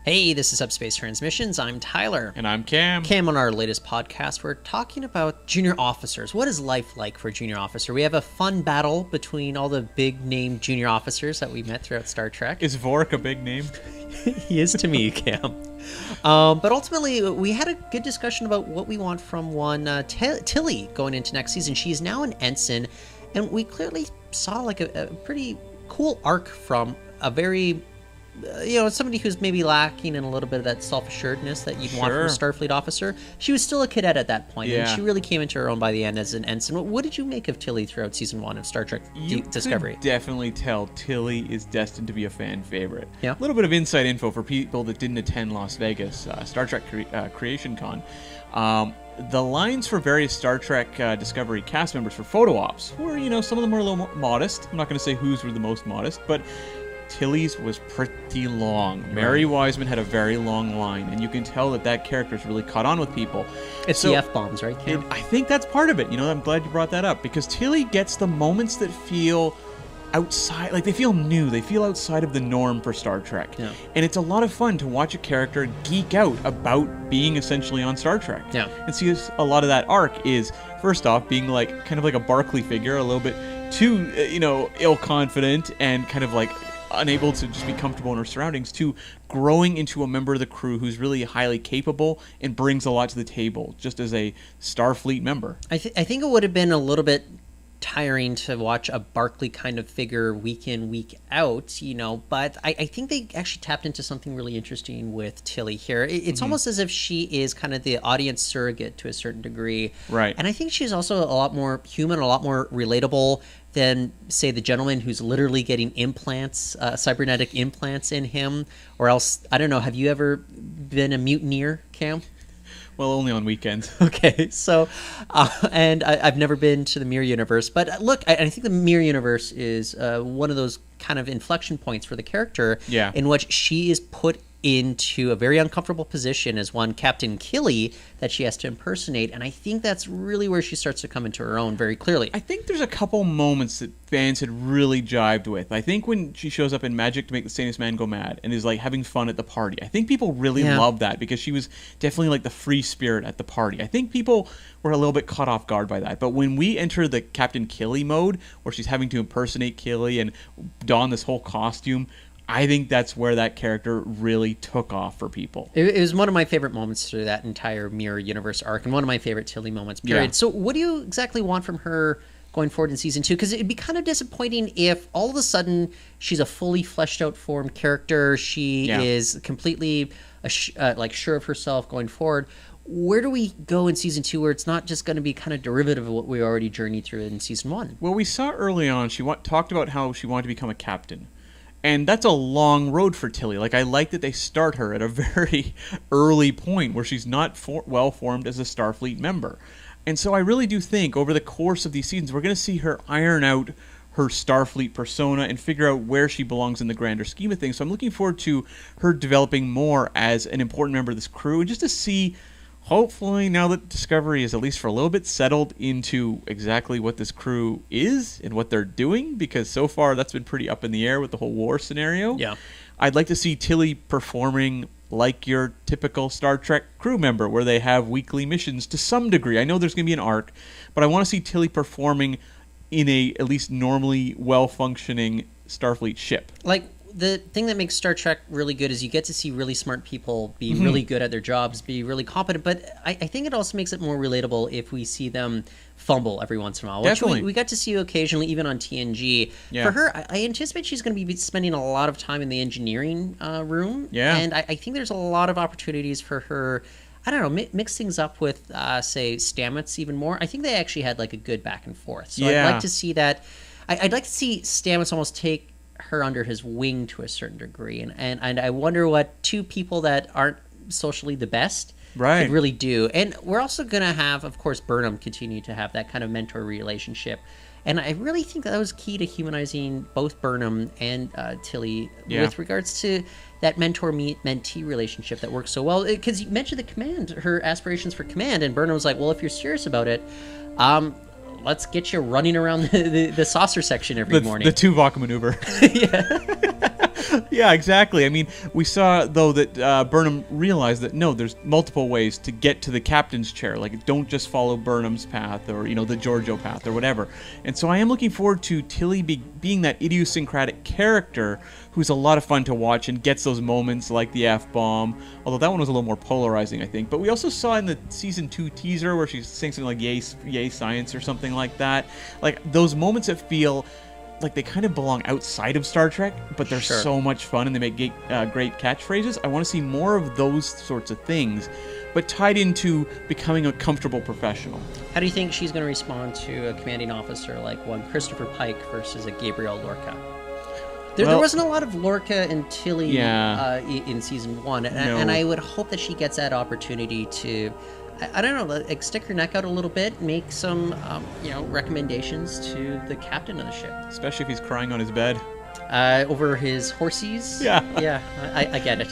Hey, this is Subspace Transmissions. I'm Tyler. And I'm Cam. Cam, on our latest podcast, we're talking about junior officers. What is life like for a junior officer? We have a fun battle between all the big-name junior officers that we met throughout Star Trek. Is Vorik a big name? He is to me, Cam. But ultimately, we had a good discussion about what we want from one Tilly going into next season. She's now an ensign, and we clearly saw like a pretty cool arc from a very... somebody who's maybe lacking in a little bit of that self-assuredness that you'd want from a Starfleet officer. She was still a cadet at that point, and she really came into her own by the end as an ensign. What did you make of Tilly throughout Season 1 of Star Trek Discovery? You could definitely tell Tilly is destined to be a fan favorite. Yeah. A little bit of inside info for people that didn't attend Las Vegas, Star Trek Creation Con. The lines for various Star Trek Discovery cast members for photo ops were, some of them were a little more modest. I'm not going to say whose were the most modest, but... Tilly's was pretty long. Mary Wiseman had a very long line, and you can tell that character's really caught on with people. It's the F-bombs, right, Cam? I think that's part of it. I'm glad you brought that up, because Tilly gets the moments that feel outside, like they feel new. They feel outside of the norm for Star Trek. Yeah. And it's a lot of fun to watch a character geek out about being essentially on Star Trek. Yeah. And see, a lot of that arc is, first off, being kind of like a Barclay figure, a little bit too, ill-confident and kind of like unable to just be comfortable in her surroundings, to growing into a member of the crew who's really highly capable and brings a lot to the table just as a Starfleet member. I think it would have been a little bit tiring to watch a Barclay kind of figure week in, week out, but I think they actually tapped into something really interesting with Tilly here. It's almost as if she is kind of the audience surrogate to a certain degree. Right. And I think she's also a lot more human, a lot more relatable than, say, the gentleman who's literally getting implants, cybernetic implants in him, or else, I don't know, have you ever been a mutineer, Cam? Well, only on weekends. Okay, so, and I've never been to the Mirror Universe, but look, I think the Mirror Universe is one of those kind of inflection points for the character, in which she is put into a very uncomfortable position as one Captain Killy that she has to impersonate, and I think that's really where she starts to come into her own very clearly. I think there's a couple moments that fans had really jived with. I think when she shows up in Magic to make the sanest man go mad and is like having fun at the party, I think people really love that, because she was definitely like the free spirit at the party. I think people were a little bit caught off guard by that, but when we enter the Captain Killy mode, where she's having to impersonate Killy and don this whole costume, I think that's where that character really took off for people. It was one of my favorite moments through that entire Mirror Universe arc, and one of my favorite Tilly moments, period. Yeah. So what do you exactly want from her going forward in Season 2? Because it'd be kind of disappointing if all of a sudden she's a fully fleshed out formed character. She is completely sure of herself going forward. Where do we go in Season 2 where it's not just going to be kind of derivative of what we already journeyed through in Season 1? Well, we saw early on she talked about how she wanted to become a captain. And that's a long road for Tilly. I like that they start her at a very early point where she's not well-formed as a Starfleet member. And so I really do think over the course of these seasons, we're going to see her iron out her Starfleet persona and figure out where she belongs in the grander scheme of things. So I'm looking forward to her developing more as an important member of this crew, and just to see, hopefully, now that Discovery is at least for a little bit settled into exactly what this crew is and what they're doing, because so far that's been pretty up in the air with the whole war scenario. Yeah. I'd like to see Tilly performing like your typical Star Trek crew member, where they have weekly missions to some degree. I know there's going to be an arc, but I want to see Tilly performing in a at least normally well-functioning Starfleet ship. The thing that makes Star Trek really good is you get to see really smart people be really good at their jobs, be really competent, but I think it also makes it more relatable if we see them fumble every once in a while. Definitely. Which we got to see occasionally, even on TNG. Yeah. For her, I anticipate she's going to be spending a lot of time in the engineering room, and I think there's a lot of opportunities for her. I don't know, mix things up with, say, Stamets even more. I think they actually had a good back and forth. So I'd like to see that. I'd like to see Stamets almost take her under his wing to a certain degree, and I wonder what two people that aren't socially the best could really do. And we're also going to have, of course, Burnham continue to have that kind of mentor relationship, and I really think that was key to humanizing both Burnham and Tilly with regards to that mentor-mentee relationship that works so well. Because you mentioned the command, her aspirations for command, and Burnham was like, well, if you're serious about it, let's get you running around the saucer section every morning. The Tuvok maneuver. Yeah, exactly. I mean, we saw, though, that Burnham realized that, no, there's multiple ways to get to the captain's chair. Like, don't just follow Burnham's path or, the Giorgio path or whatever. And so I am looking forward to Tilly being that idiosyncratic character who's a lot of fun to watch and gets those moments like the F-bomb, although that one was a little more polarizing, I think. But we also saw in the Season 2 teaser where she's saying something like, yay science or something like that. Like, those moments that feel like they kind of belong outside of Star Trek, but they're so much fun and they make great catchphrases. I want to see more of those sorts of things, but tied into becoming a comfortable professional. How do you think she's going to respond to a commanding officer like one Christopher Pike versus a Gabriel Lorca? There wasn't a lot of Lorca and Tilly in Season 1, and I would hope that she gets that opportunity to, I don't know, like stick her neck out a little bit, make some, recommendations to the captain of the ship. Especially if he's crying on his bed. Over his horsies. Yeah. Yeah, I get it.